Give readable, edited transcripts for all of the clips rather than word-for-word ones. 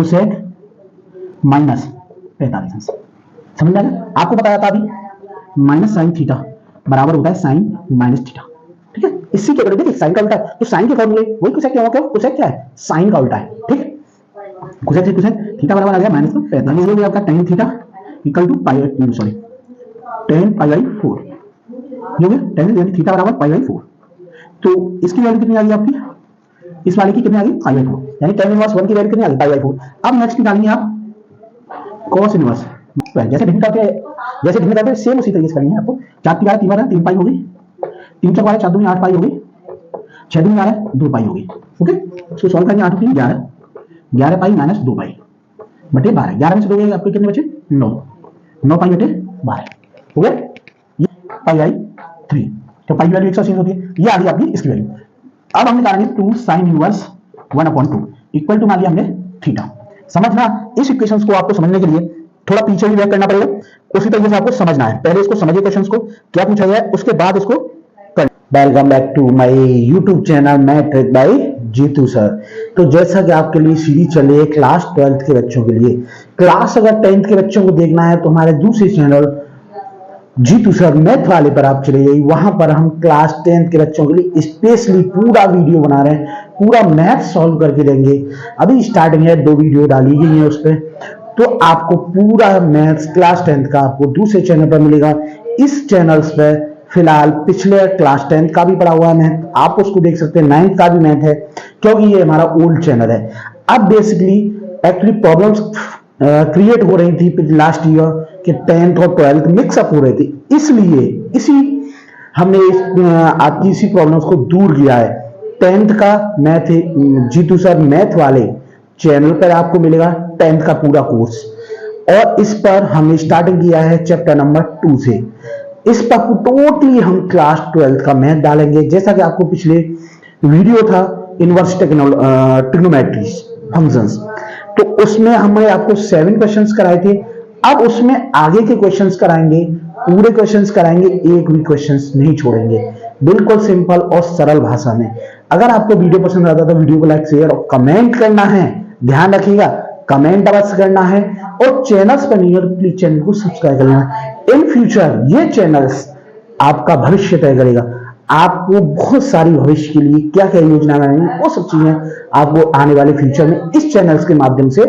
Cosec minus 45 अंश। समझ में आ गया? आपको बताया था अभी माइनस साइन थीटा बराबर होता है साइन माइनस थीटा। ठीक है, इसी के देखिए साइन का उल्टा है तो साइन के फॉर्मूले वही कोसेक क्या होगा, कोसेक क्या है, साइन का उल्टा है। ठीक है, कोसेक से कोसेक थीटा बराबर आ गया माइनस 45, ये हो गया आपका tan theta equal to pi sorry tan pi by 4, ये हो गया tan यानी थीटा बराबर पाई बाई 4। तो इसकी वैल्यू कितनी आ गई आपकी, इस वाले की कितनी आ गई पाई बाई 4, यानी tan इनवर्स 1 की वैल्यू कितनी आ गई पाई बाई 4। अब नेक्स्ट निकालेंगे आप cos इनवर्स, जैसे भिन्न करते हैं सेम उसी तरीके से करेंगे आपको। 4 की 12 3 3 पाई हो गई, 3 4 4 2 8 पाई हो गई, 6 2 12 2 पाई हो गई। ओके, इसको सॉल्व करेंगे 8 3 11 11 पाई माइनस 2 पाई बटे 12, 11 में से 2 गए आपके कितने बचे 9 9 पाई बटे 12 हो गया, ये पाई बाई 3, तो पाई की वैल्यू 180 होती है, ये आ गई आपकी इसकी वैल्यू। अब हम निकालेंगे 2 sin इनवर्स 1/2 इक्वल टू मान लिया हमने थीटा। समझना, इस इक्वेशंस को आपको समझने के लिए थोड़ा पीछे भी बैक करना पड़ेगा, उसी तरीके से आपको समझना है। पहले इसको समझिए क्वेश्चंस को क्या पूछा गया है, उसके बाद इसको कर। Welcome back to my YouTube channel math trick by Jitu sir. तो जैसा कि आपके लिए सीरीज चल रही है क्लास 12th के बच्चों के लिए, क्लास अगर 10th के बच्चों को देखना है तो हमारे दूसरे चैनल जीतू सर मैथ वाले पर आप चले जाइए, वहां पर हम क्लास 10th के बच्चों के लिए स्पेशली पूरा वीडियो बना रहे हैं, पूरा मैथ सॉल्व करके देंगे। अभी स्टार्टिंग है, 2 वीडियो डाली गई है उस पर, तो आपको पूरा मैथ्स क्लास 10th का आपको दूसरे चैनल पर मिलेगा। इस चैनल्स पे फिलहाल पिछले क्लास 10th का भी पढ़ा हुआ है मैथ, आप उसको देख सकते हैं, 9th का भी मैथ है, क्योंकि ये हमारा ओल्ड चैनल है। अब बेसिकली एक्चुअली प्रॉब्लम्स क्रिएट हो रही थी लास्ट ईयर कि 10th और 12th मिक्सअप हो रहे थे, इसलिए हमने आपकी इसी प्रॉब्लम्स को दूर किया है। 10th का मैथ जीतू सर मैथ वाले चैनल पर आपको मिलेगा 10th का पूरा कोर्स, और इस पर हमने स्टार्टिंग किया है चैप्टर नंबर 2 से। इस पर टोटली हम क्लास 12th का मैथ डालेंगे, जैसा कि आपको पिछले वीडियो था इनवर्स ट्रिग्नोमेट्री फंक्शंस, तो उसमें हमने आपको 7 क्वेश्चंस कराए थे। अब उसमें आगे के क्वेश्चंस कराएंगे, पूरे क्वेश्चंस कराएंगे, एक भी क्वेश्चंस नहीं छोड़ेंगे, बिल्कुल सिंपल और सरल भाषा में। अगर आपको वीडियो पसंद आता तो वीडियो को लाइक शेयर और कमेंट करना है, ध्यान रखिएगा कमेंट अवश्य करना है, और चैनल्स पर नहीं हो तो प्लीज चैनल को सब्सक्राइब कर लेना। इन फ्यूचर ये चैनल्स आपका भविष्य तय करेगा, आपको बहुत सारी भविष्य के लिए क्या क्या योजना बनानी वो सब चीजें आपको आने वाले फ्यूचर में इस चैनल्स के माध्यम से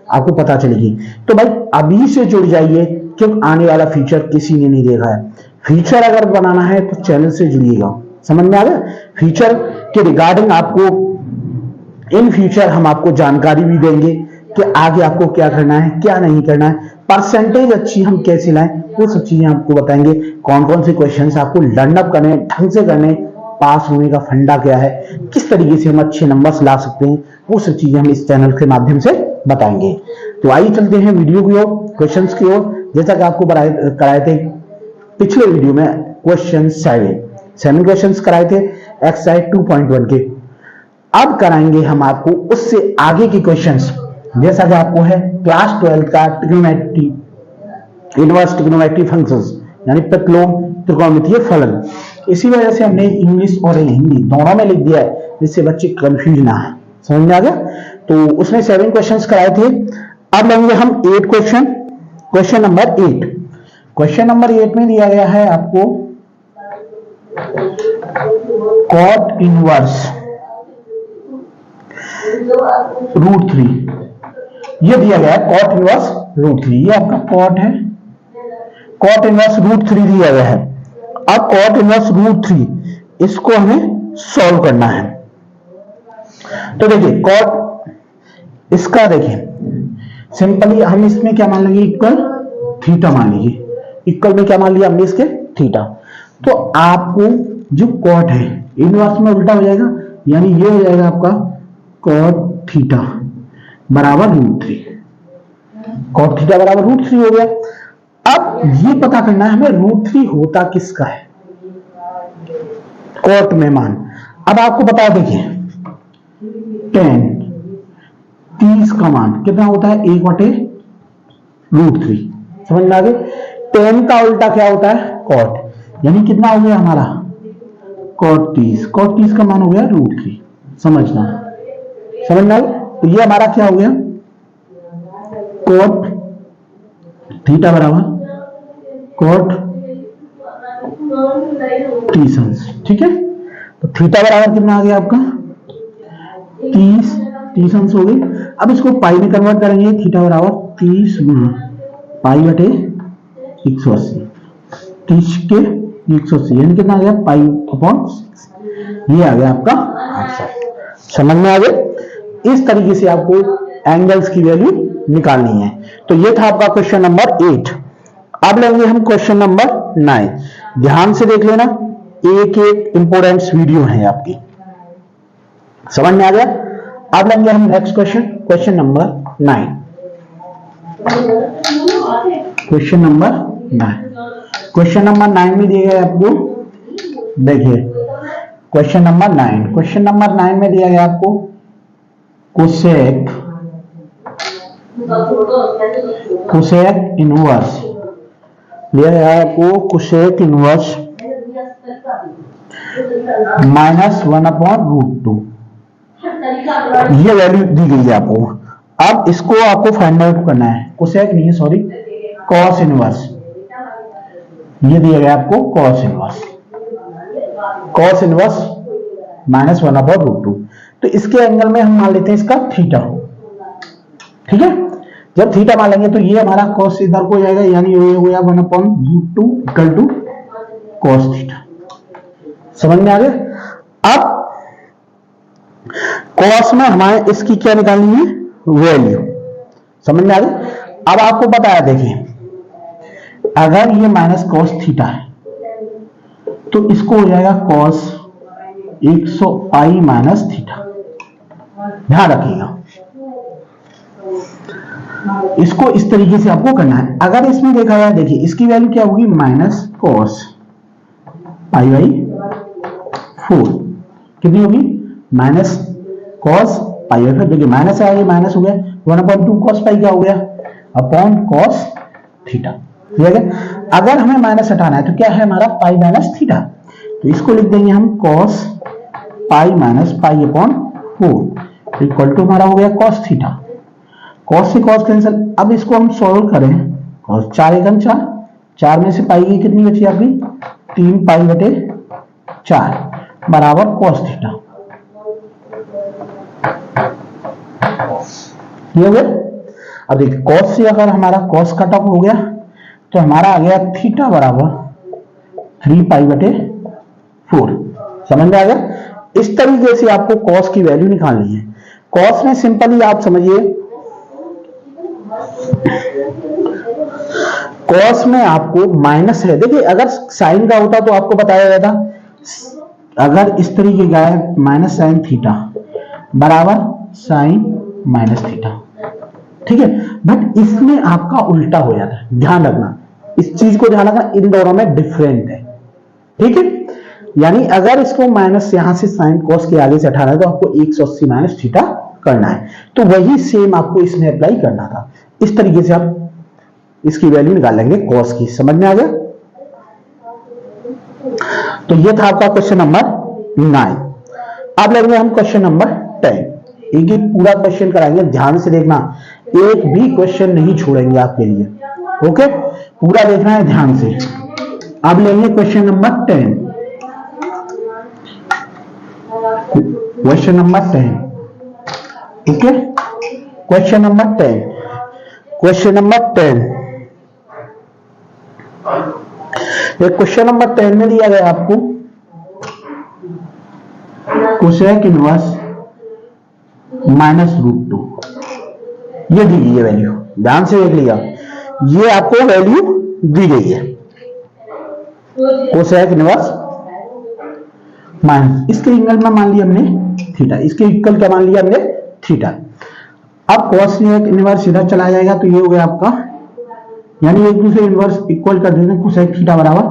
आपको पता चलेगी। तो भाई अभी से जुड़ जाइए, क्योंकि आने वाला फ्यूचर किसी ने नहीं देखा है। फ्यूचर अगर बनाना है तो चैनल से जुड़िएगा, समझ में आ गया। फ्यूचर के रिगार्डिंग आपको इन फ्यूचर हम आपको जानकारी भी देंगे कि आगे आपको क्या करना है क्या नहीं करना है, परसेंटेज अच्छी हम कैसे लाएं, वो सब चीजें आपको बताएंगे। कौन कौन से क्वेश्चंस आपको लर्नअप करने ढंग से करने, पास होने का फंडा क्या है, किस तरीके से हम अच्छे नंबर्स ला सकते हैं, वो सब चीजें हम इस चैनल के माध्यम से बताएंगे। तो आइए चलते हैं वीडियो की ओर, क्वेश्चंस की ओर। जैसा कि आपको कराए थे पिछले वीडियो में क्वेश्चन 7 क्वेश्चंस कराए थे एक्सरसाइज 2.1 के। अब कराएंगे हम आपको उससे आगे के क्वेश्चंस, जैसा कि आपको है क्लास 12 का ट्रिग्नोमेट्री इनवर्स ट्रिग्नोमेट्री फंक्शंस, यानी प्रतिलोम त्रिकोणमितीय फलन। इसी वजह से हमने इंग्लिश और हिंदी दोनों में लिख दिया है, जिससे बच्चे कंफ्यूज ना है। समझ में आ गया। तो उसने 7 क्वेश्चंस कराए थे। अब लेंगे हम 8 क्वेश्चन। क्वेश्चन नंबर 8 में दिया गया है आपको कॉट इनवर्स √3, ये दिया गया है कॉट इनवर्स √3, ये आपका कॉट है, कॉट इनवर्स √3 दिया गया है। अब कॉट इनवर्स √3 इसको हमें सॉल्व करना है। तो देखिए कॉट इसका देखिए सिंपली हम इसमें क्या मान लेंगे, इक्वल थीटा मान लीजिए। इक्वल में क्या मान लिया हमने इसके, थीटा। तो आपको जो कॉट है इनवर्स में उल्टा हो जाएगा, यानी ये हो जाएगा आपका कॉट थीटा बराबर √3, कॉट थीटा बराबर √3 हो गया। अब ये पता करना है हमें √3 होता किसका है, कॉट में मान। अब आपको बता देखिए tan 30 का मान कितना होता है, 1/√3। समझ में आ गई। tan का उल्टा क्या होता है, कॉट, यानी कितना हो गया हमारा कॉट 30 का मान हो गया √3। समझ में आ गया। तो ये हमारा क्या हो गया कोट थीटा बराबर कोट टी सन्स। ठीक है, तो थीटा बराबर कितना आ गया आपका 30 टी सन्स हो गई। अब इसको पाई में कन्वर्ट करेंगे, थीटा बराबर 30 गुना पाई बटे 180, 30 के 180 यानी कितना आ गया पाई अपॉन 6। ये आ गया आपका आंसर। समझ में आ गया। इस तरीके से आपको एंगल्स की वैल्यू निकालनी है। तो ये था आपका क्वेश्चन नंबर 8। अब लेंगे हम क्वेश्चन नंबर 9। ध्यान से देख लेना, एक एक इंपोर्टेंट वीडियो है आपकी। समझ में आ गया। अब लेंगे हम next question, question number 9। Question number 9, question number 9 में दिया गया आपको, देखिए क्वेश्चन नंबर 9, क्वेश्चन नंबर 9 में दिया गया आपको कोसेक इनवर्स, दिया गया है आपको कोसेक इनवर्स -1/√2। ये वैल्यू दी गई है आपको। अब इसको आपको फाइंड आउट करना है, कोसेक नहीं है सॉरी, कॉस इनवर्स। ये दिया गया आपको कॉस इनवर्स -1/√2। तो इसके एंगल में हम मान लेते हैं इसका थीटा। ठीक है, जब थीटा मान लेंगे तो ये हमारा कॉस इधर को जाएगा, यानी ये हो गया 1/√2 इक्वल टू कॉस थीटा। समझ में आ गया। अब कॉस में हमारे इसकी क्या निकालनी है वैल्यू। समझ में आ गया। अब आपको पता है, देखिए अगर ये माइनस कॉस थीटा है तो इसको हो जाएगा कॉस 100 पाई माइनस थीटा। ध्यान रखिएगा, इसको इस तरीके से आपको करना है। अगर इसमें देखा जाए, देखिए इसकी वैल्यू क्या होगी माइनस कॉस पाई बाई 4। कितनी होगी माइनस कॉस पाई बाई 4। देखिए माइनस है, माइनस हो गया 1/2 कॉस पाई क्या हो गया अपॉन कॉस थीटा। ठीक है, अगर हमें माइनस हटाना है तो क्या है हमारा पाई माइनस थीटा, तो इसको लिख देंगे हम cos pi minus pi upon 4 equal to हमारा हो गया कॉस थीटा। कॉस से कॉस कैंसिल। अब इसको हम सॉल्व करें, कॉस 4 एकम 4, 4 में से पाई की कितनी बची आपकी 3 पाई बटे 4 बराबर कॉस थीटा। ये हो गया। अब देखिए कॉस से अगर हमारा कॉस कट ऑफ हो गया तो हमारा आ गया थीटा बराबर 3 पाई बटे 4। समझ में आ गया। इस तरीके से आपको कॉस की वैल्यू निकालनी है। कॉस में सिंपली आप समझिए, कॉस में आपको माइनस है। देखिए अगर साइन का होता तो आपको बताया गया था, अगर इस तरीके का है माइनस साइन थीटा बराबर साइन माइनस थीटा। ठीक है, बट इसमें आपका उल्टा हो जाता है। ध्यान रखना, इस चीज को ध्यान रखना, इन दोनों में डिफरेंट है। ठीक है, यानी अगर इसको माइनस यहां से साइन कॉस के आगे से हटाना है तो आपको 180 माइनस थीटा करना है। तो वही सेम आपको इसमें अप्लाई करना था। इस तरीके से आप इसकी वैल्यू निकाल लेंगे कॉस की। समझ में आ गया। तो ये था आपका क्वेश्चन नंबर 9। अब लेंगे हम क्वेश्चन नंबर 10। एक एक पूरा क्वेश्चन कराएंगे, ध्यान से देखना, एक भी क्वेश्चन नहीं छोड़ेंगे आपके लिए। ओके, पूरा देखना है ध्यान से। अब लेंगे क्वेश्चन नंबर 10। Question number 10। ठीक है, क्वेश्चन नंबर 10, क्वेश्चन नंबर 10। ये क्वेश्चन नंबर 10 में दिया गया आपको कोसेक इनवर्स -√2। ये दी गई है वैल्यू, ध्यान से देख लिया, ये आपको वैल्यू दी गई है कोसेक इनवर्स माइनस, इसके एंगल में मान लिया हमने थीटा, इसके इक्वल क्या मान लिया हमने थीटा। अब कोसेक इनवर्स इधर चला जाएगा तो ये हो गया आपका, यानी एक दूसरे इनवर्स इक्वल कर देते हैं, कोसेक थीटा बराबर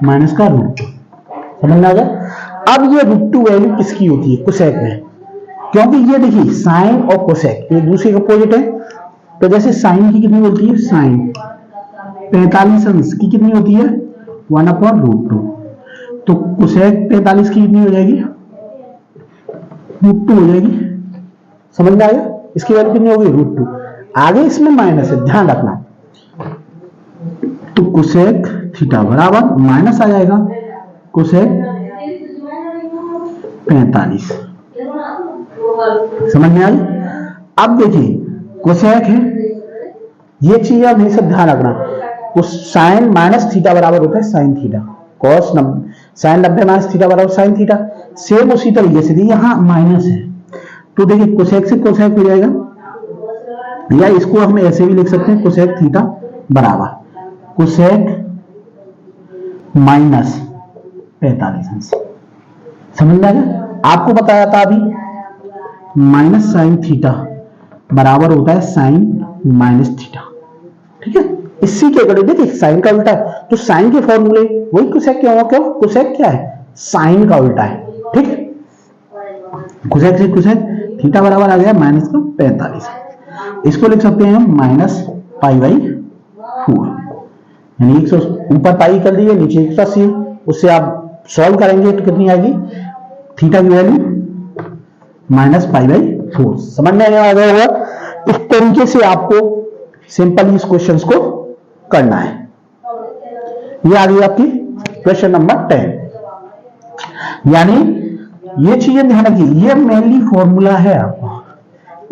माइनस का √2। समझ में आ गया। अब ये √2 वैल्यू किसकी होती है कोसेक में, क्योंकि ये देखिए साइन और कोसेक एक दूसरे के अपोजिट है। तो जैसे साइन की कितनी होती है, साइन 45 अंश की कितनी होती है 1/√2, तो कोसेक 45 की कितनी हो जाएगी √2 हो जाएगी। समझ में आया, इसकी वैल्यू कितनी होगी √2। आगे इसमें माइनस है, ध्यान रखना। तो कोसेक थीटा बराबर माइनस आ जाएगा कोसेक 45। समझ में आई? अब देखिए कोसेक है, ये चीज आप नहीं सब ध्यान रखना। साइन माइनस थीटा बराबर होता है sine theta, cos sine 90 minus theta बराबर साइन थीटा। सेम उसी तरीके से यहां माइनस है, तो देखिए कोसेक से कोसेक हो जाएगा, या इसको हम ऐसे भी लिख सकते हैं कोसेक थीटा बराबर कोसेक माइनस 45। समझ में आ गया? आपको बताया था अभी माइनस साइन थीटा बराबर होता है साइन माइनस थीटा। ठीक है, इसी के अकॉर्डिंग देखिए साइन का उल्टा है, तो साइन के फॉर्मूले वही कोसेक क्या होगा, क्यों कोसेक क्या है साइन का उल्टा है। ठीक है, कोसेक से कोसेक थीटा बराबर आ गया माइनस का 45। इसको लिख सकते हैं माइनस पाई बाई 4, यानी 100 ऊपर पाई कर दिए नीचे 180, उससे आप सॉल्व करेंगे तो कितनी आएगी थीटा की वैल्यू माइनस पाई बाई 4। समझ में आ गया होगा? इस तरीके से आपको सिंपल इस क्वेश्चंस को करना है। ये आ गई आपकी क्वेश्चन नंबर 10। यानी ये चीजें ध्यान रखिए, ये मेनली फॉर्मूला है, आपको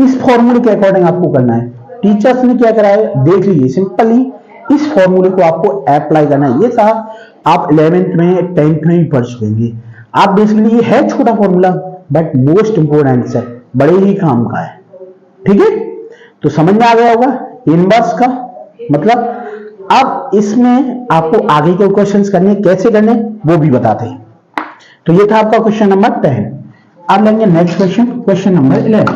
इस फॉर्मूले के अकॉर्डिंग आपको करना है। टीचर्स ने क्या करा है देख लीजिए, सिंपली इस फॉर्मूले को आपको अप्लाई करना है। ये था आप 11th में 10th में भी पढ़ चुकेंगे। आप बेसिकली ये है छोटा फॉर्मूला बट मोस्ट इंपोर्टेंट है, बड़े ही काम का है। ठीक है, तो समझ में आ गया होगा इनवर्स का मतलब। अब इसमें आपको आगे के क्वेश्चंस करने कैसे करने वो भी बताते हैं। तो ये था आपका क्वेश्चन नंबर 10। अब लेंगे नेक्स्ट क्वेश्चन, क्वेश्चन नंबर 11।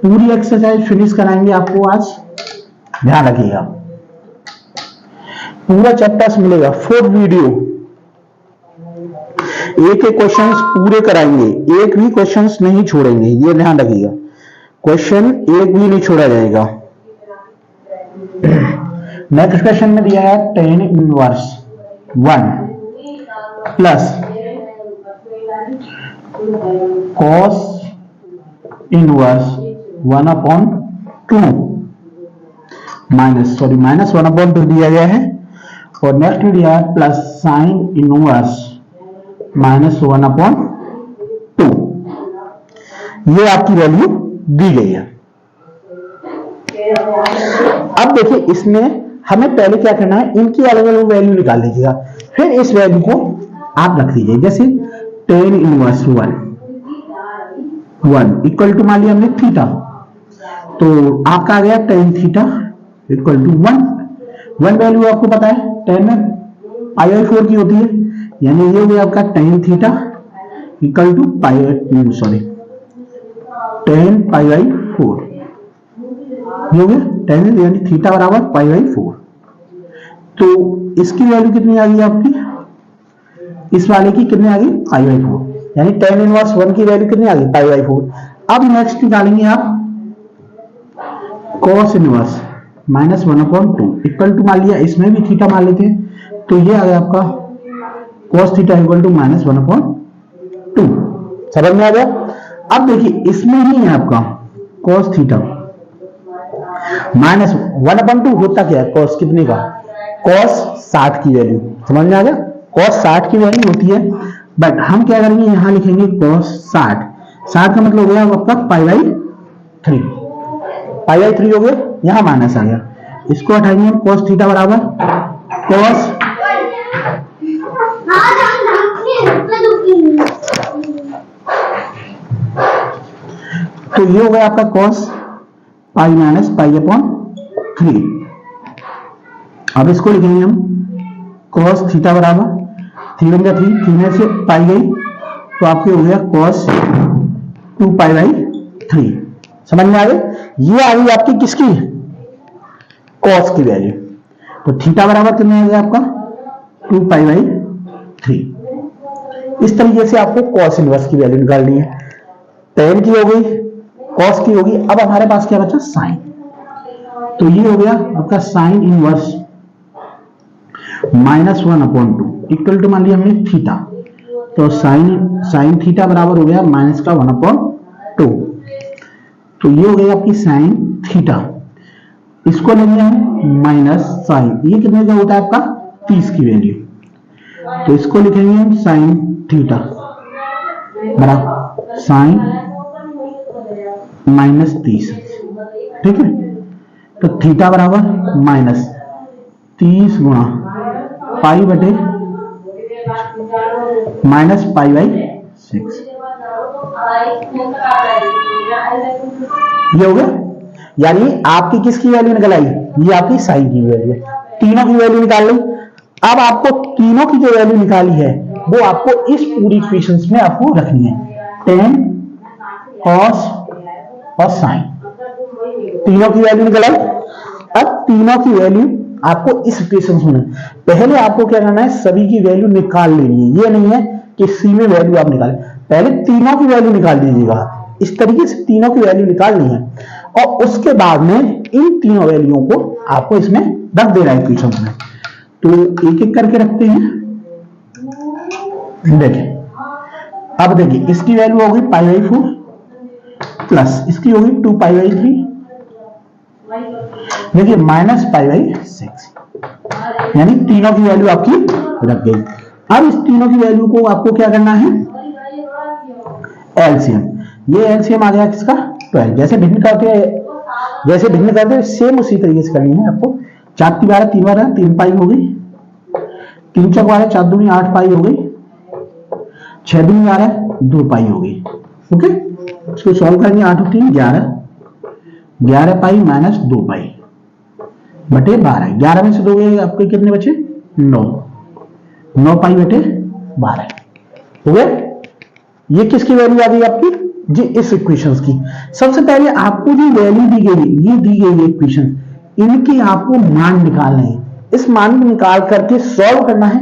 पूरी एक्सरसाइज फिनिश कराएंगे आपको आज, ध्यान रखिएगा। पूरा चैप्टर्स मिलेगा, 4 वीडियो, एक एक क्वेश्चंस पूरे कराएंगे, एक भी क्वेश्चंस नहीं छोड़ेंगे, ये ध्यान रखिएगा। क्वेश्चन एक भी नहीं छोड़ा जाएगा। नेक्स्ट क्वेश्चन में दिया है tan inverse 1 plus cos inverse 1/2 minus 1/2 दिया गया है, और नेक्स्ट दिया है प्लस साइन इनवर्स -1/2। ये आपकी वैल्यू दी गई है। अब देखिए इसमें हमें पहले क्या करना है, इनकी अलग अलग वैल्यू निकाल लीजिएगा, फिर इस वैल्यू को आप रख दीजिए। जैसे tan इनवर्स 1 इक्वल टू मान लिया हमने थीटा, तो आपका आ गया tan theta equal to 1 value आपको पता है tan में π/4 की होती है, यानी ये हो गया आपका tan theta equal to tan π/4 ये हो गया tan, यानी थीटा बराबर π/4। तो इसकी वैल्यू कितनी आ गई आपकी, इस वाले की कितनी आ गई π/4, यानी tan इनवर्स 1 की वैल्यू कितनी आ गई π/4। अब नेक्स्ट निकालेंगे आप cos इनवर्स -1/2 इक्वल टू मान लिया इसमें भी थीटा मान लेते हैं, तो ये आ गया आपका cos थीटा इक्वल टू -1/2। समझ में आ गया? अब देखिए इसमें ही है आपका cos थीटा -1/2 होता क्या है, cos कितने का, cos 60 की वैल्यू। समझ में आ गया? cos 60 की वैल्यू होती है, बट हम क्या करेंगे यहां लिखेंगे cos 60 का मतलब हो गया आपका π/3 हो गया, यहां माइनस आ गया, इसको हटाएंगे हम cos थीटा बराबर cos तो ये हो गया आपका cos π-π/3। अब इसको लिखेंगे हम cos थीटा बराबर 3 में से पाई गई तो आपके हो गया cos 2π/3। समझ में आ गई? ये आ गई आपकी किसकी, cos की वैल्यू। तो थीटा बराबर कितना आ गया आपका 2π/3। इस तरीके से आपको cos इनवर्स की वैल्यू निकालनी है। tan की हो गई, cos की होगी, अब हमारे पास क्या बचा साइन। तो ये हो गया आपका साइन इनवर्स -1/2 इक्वल टू मान लिया हमने थीटा, तो साइन थीटा बराबर हो गया -1/2। तो ये हो गई आपकी साइन थीटा, इसको लेंगे हम माइनस साइन, ये कितने का होता है आपका 30 की वैल्यू, तो इसको लिखेंगे हम साइन थीटा बराबर साइन माइनस 30, ठीक है। तो थीटा बराबर माइनस 30 गुणा पाई बटे माइनस पाई बाई 6, ये हो गया। यानी आपकी किसकी वैल्यू निकल आई, ये आपकी साइन की वैल्यू है, तीनों की वैल्यू निकाल ली। अब आपको तीनों की जो वैल्यू निकाली है वो आपको इस पूरी इक्वेशंस में आपको रखनी है, tan cos और sin, तीनों की वैल्यू निकल आई। अब तीनों की वैल्यू आपको इस इक्वेशंस में, पहले आपको क्या करना है, सभी की वैल्यू निकाल लेनी है, ये नहीं है कि सी में वैल्यू आप निकालें, पहले तीनों की वैल्यू निकाल दीजिएगा, इस तरीके से तीनों की वैल्यू निकालनी है और उसके बाद में इन तीनों वैल्यूओं को आपको इसमें रख देना है इक्वेशन में। तो एक एक करके रखते हैं, देखिए अब देखिए इसकी वैल्यू होगी पाई बाई 4 प्लस इसकी होगी 2 पाई बाई 3, देखिए माइनस पाई बाई 6, यानी तीनों की वैल्यू आपकी रख गई। अब इस तीनों की वैल्यू को आपको क्या करना है, एलसीएम, ये एलसीएम आ गया किसका 12, जैसे भिन्न करते हैं सेम उसी तरीके से करनी है आपको। 4 की 12 3 बार 3 पाई हो गई, 3 चौक 12 4 दूनी 8 पाई हो गई, 6 दूनी 12 2 पाई हो गई, ओके। इसको सॉल्व करेंगे, 8 और 3 11 पाई माइनस 2 पाई बटे 12, 11 में से 2 गए आपके कितने बचे 9 पाई बटे 12, हो गए। ये किसकी वैल्यू आ गई आपकी, जी इस इक्वेशंस की। सबसे पहले आपको जो वैल्यू दी गई, ये दी गई इक्वेशन, इनकी आपको मान निकालने हैं, इस मान को निकाल करके सॉल्व करना है,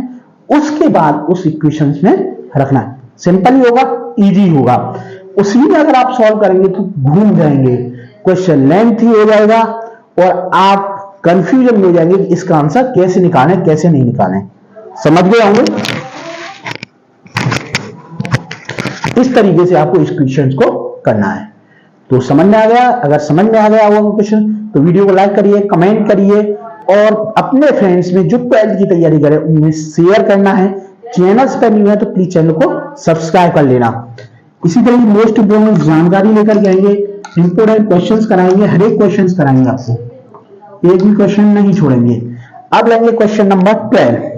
उसके बाद उस इक्वेशंस में रखना है। सिंपल ही होगा, इजी होगा, उसी में अगर आप सॉल्व करेंगे तो घूम जाएंगे, क्वेश्चन लेंथी हो जाएगा और आप कंफ्यूजन में हो जाएंगे कि इसका आंसर कैसे निकालें कैसे नहीं निकालें। समझ गए होंगे, इस तरीके से आपको इस क्वेश्चन को करना है। तो समझ में आ गया, अगर समझ में आ गया वो क्वेश्चन तो वीडियो को लाइक करिए, कमेंट करिए और अपने फ्रेंड्स में जो 12th की तैयारी करें उन्हें शेयर करना है। चैनल्स पर न्यू है तो प्लीज चैनल को सब्सक्राइब कर लेना। इसी तरह की मोस्ट इंपोर्टेंट जानकारी लेकर जाएंगे, इंपोर्टेंट क्वेश्चंस कराएंगे, हर एक क्वेश्चंस कराएंगे आपको, एक भी क्वेश्चन नहीं छोड़ेंगे। अब लेंगे क्वेश्चन नंबर 12।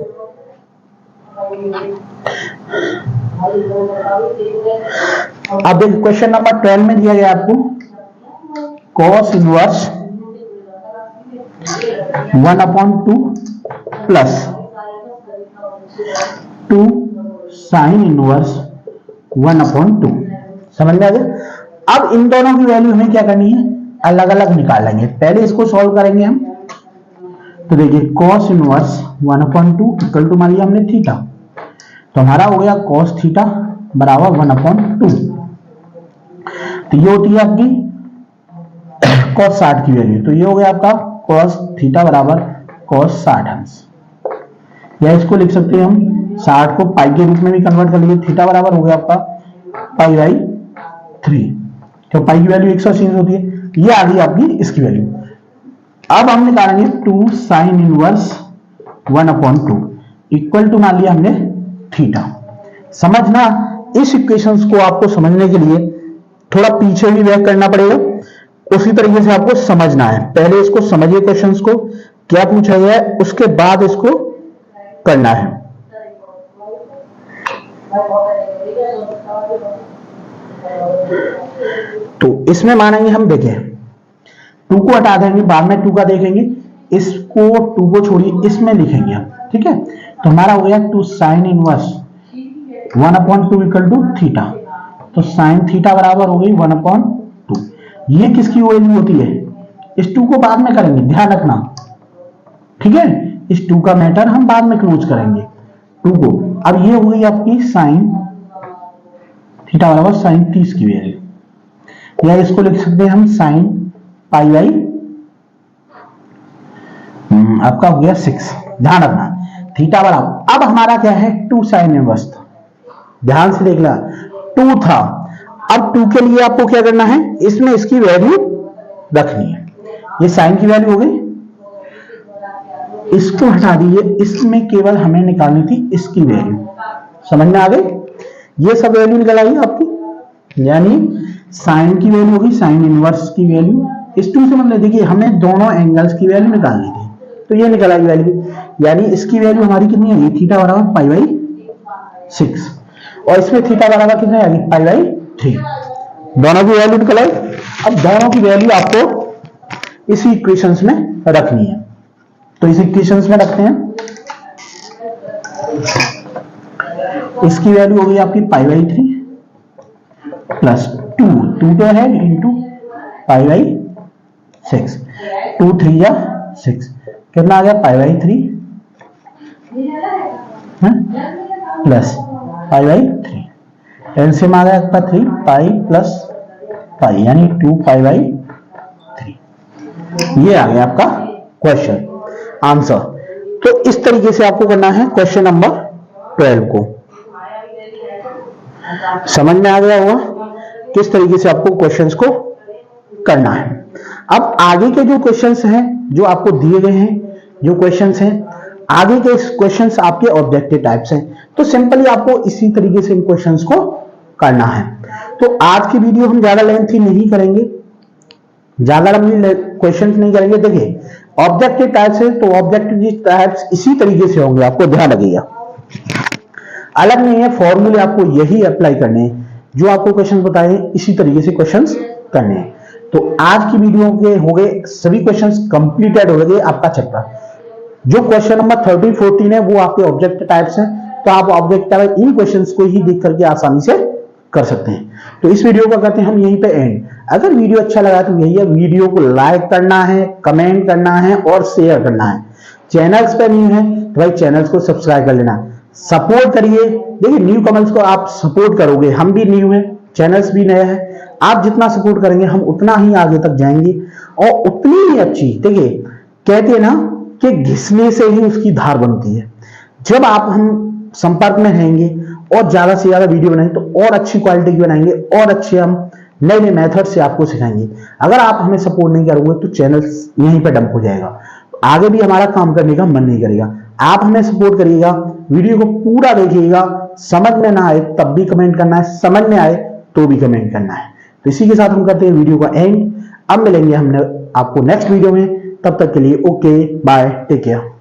अब क्वेश्चन नंबर 12 में दिया गया आपको cos inverse 1/2 plus 2 sine inverse 1/2, समझ में आ गया। अब इन दोनों की वैल्यू हमें क्या करनी है, अलग अलग निकालेंगे। पहले इसको सॉल्व करेंगे हम, तो देखिए cos इनवर्स 1/2 इक्वल टू मान लिया हमने थीटा, तो हमारा हो गया cos थीटा बराबर 1/2, तो ये होती है आपकी cos 60 की वैल्यू, तो ये हो गया आपका cos थीटा बराबर cos 60 अंश, या इसको लिख सकते हैं हम 60 को पाई के रूप में भी कन्वर्ट कर लीजिए, थीटा बराबर हो गया आपका पाई बाई 3, तो पाई की वैल्यू 180 होती है, ये आ गई आपकी इसकी वैल्यू। अब हम निकालेंगे 2 साइन इनवर्स 1/2 इक्वल टू मान लिया हमने थीटा। समझना, इस इक्वेशंस को आपको समझने के लिए थोड़ा पीछे भी बैक करना पड़ेगा, उसी तरीके से आपको समझना है। पहले इसको समझिए, क्वेश्चंस को क्या पूछा गया है, उसके बाद इसको करना है। तो इसमें मानेंगे हम, देखें 2 को हटा देंगे, बाद में 2 का देखेंगे, इसको 2 को छोड़िए, इसमें लिखेंगे हम, ठीक है। तो हमारा हो गया 2 sine inverse 1/2 equal to theta, तो साइन थीटा बराबर हो गई 1/2। ये किसकी वैल्यू होती है, इस 2 को बाद में करेंगे, ध्यान रखना, ठीक है। इस 2 का मैटर हम बाद में क्लोज करेंगे 2 को। अब ये हो गई आपकी साइन थीटा बराबर साइन 30 की वैल्यू, या इसको लिख सकते हैं हम साइन पाई बाई आपका हो गया 6, ध्यान रखना थीटा बराबर। अब हमारा क्या है 2 साइन इनवर्स, ध्यान से देखना 2 था, अब 2 के लिए आपको क्या करना है, इसमें इसकी वैल्यू रखनी है, ये साइन की वैल्यू हो गई, इसको हटा दीजिए, इसमें केवल हमें निकालनी थी इसकी वैल्यू। समझ में आ गई? ये सब वैल्यू निकल आई आपकी, यानी साइन की वैल्यू होगी साइन इनवर्स की वैल्यू। इस टू से मतलब देखिए हमें दोनों एंगल्स की वैल्यू निकालनी थी, तो ये निकल आई वैल्यू, यानी इसकी वैल्यू हमारी कितनी है, थीटा बराबर पाई बाई 6, और इसमें थीटा बराबर कितने आएगी, पाई बाई 3। दोनों की वैल्यू निकल आई। अब दोनों की वैल्यू आपको इसी इक्वेशंस में रखनी है, तो इस इक्वेशंस में रखते हैं। इसकी वैल्यू होगी आपकी पाई बाई 3 प्लस 2 क्या है, इंटू पाई बाई 6, 2 3 या 6, कितना आ गया, pi by 3 plus pi by 3। LCM आ गया आपका 3 पाई प्लस पाई, यानी 2 पाई बाई 3। ये आ गया आपका क्वेश्चन आंसर। तो इस तरीके से आपको करना है क्वेश्चन नंबर 12 को। समझ में आ गया होगा किस तरीके से आपको क्वेश्चंस को करना है। अब आगे के जो क्वेश्चंस हैं जो आपको दिए गए हैं, जो क्वेश्चंस हैं आगे के क्वेश्चंस आपके ऑब्जेक्टिव टाइप्स हैं, तो सिंपली आपको इसी तरीके से इन क्वेश्चंस को करना है। तो आज की वीडियो हम ज्यादा लेंथी नहीं करेंगे, ज्यादा लंबी क्वेश्चंस नहीं करेंगे। देखिए ऑब्जेक्टिव टाइप्स है तो ऑब्जेक्टिव टाइप्स इसी तरीके से होंगे, आपको ध्यान लगेगा, अलग नहीं है। फॉर्मूले आपको यही अप्लाई करने हैं, जो आपको क्वेश्चन बताए इसी तरीके से क्वेश्चंस करने हैं। तो आज की वीडियो के हो गए सभी क्वेश्चंस कंप्लीटेड हो गए आपका चैप्टर। जो क्वेश्चन नंबर 13 14 है वो आपके ऑब्जेक्ट टाइप्स हैं, तो आप ऑब्जेक्ट टाइप इन क्वेश्चंस को ही देख करके आसानी से कर सकते हैं। तो इस वीडियो को करते हैं हम यहीं पे एंड। अगर वीडियो अच्छा लगा तो यही है, वीडियो को लाइक करना है, कमेंट करना है और शेयर करना है। चैनल्स पे न्यू है तो भाई चैनल्स को सब्सक्राइब कर लेना, सपोर्ट करिए। देखिए न्यू कमेंट्स को आप सपोर्ट करोगे, हम भी न्यू हैं, चैनल्स भी नया है, आप जितना सपोर्ट करेंगे हम उतना ही आगे तक जाएंगे और उतनी ही अच्छी। देखिए कहते हैं ना कि घिसने से ही उसकी धार बनती है। जब आप हम संपर्क में रहेंगे और ज्यादा से ज्यादा वीडियो बनाएंगे तो और अच्छी क्वालिटी की बनाएंगे और अच्छे हम नए नए मेथड से आपको सिखाएंगे। अगर आप हमें सपोर्ट नहीं करोगे तो चैनल यहीं पर डंप हो जाएगा, आगे भी हमारा काम करने का मन नहीं करेगा। आप हमें सपोर्ट करिएगा, वीडियो को पूरा देखिएगा, समझ में ना आए तब भी कमेंट करना है, समझ में आए तो भी कमेंट करना है। तो इसी के साथ हम करते हैं वीडियो का एंड। अब मिलेंगे हमने आपको नेक्स्ट वीडियो में, तब तक के लिए ओके बाय, टेक केयर।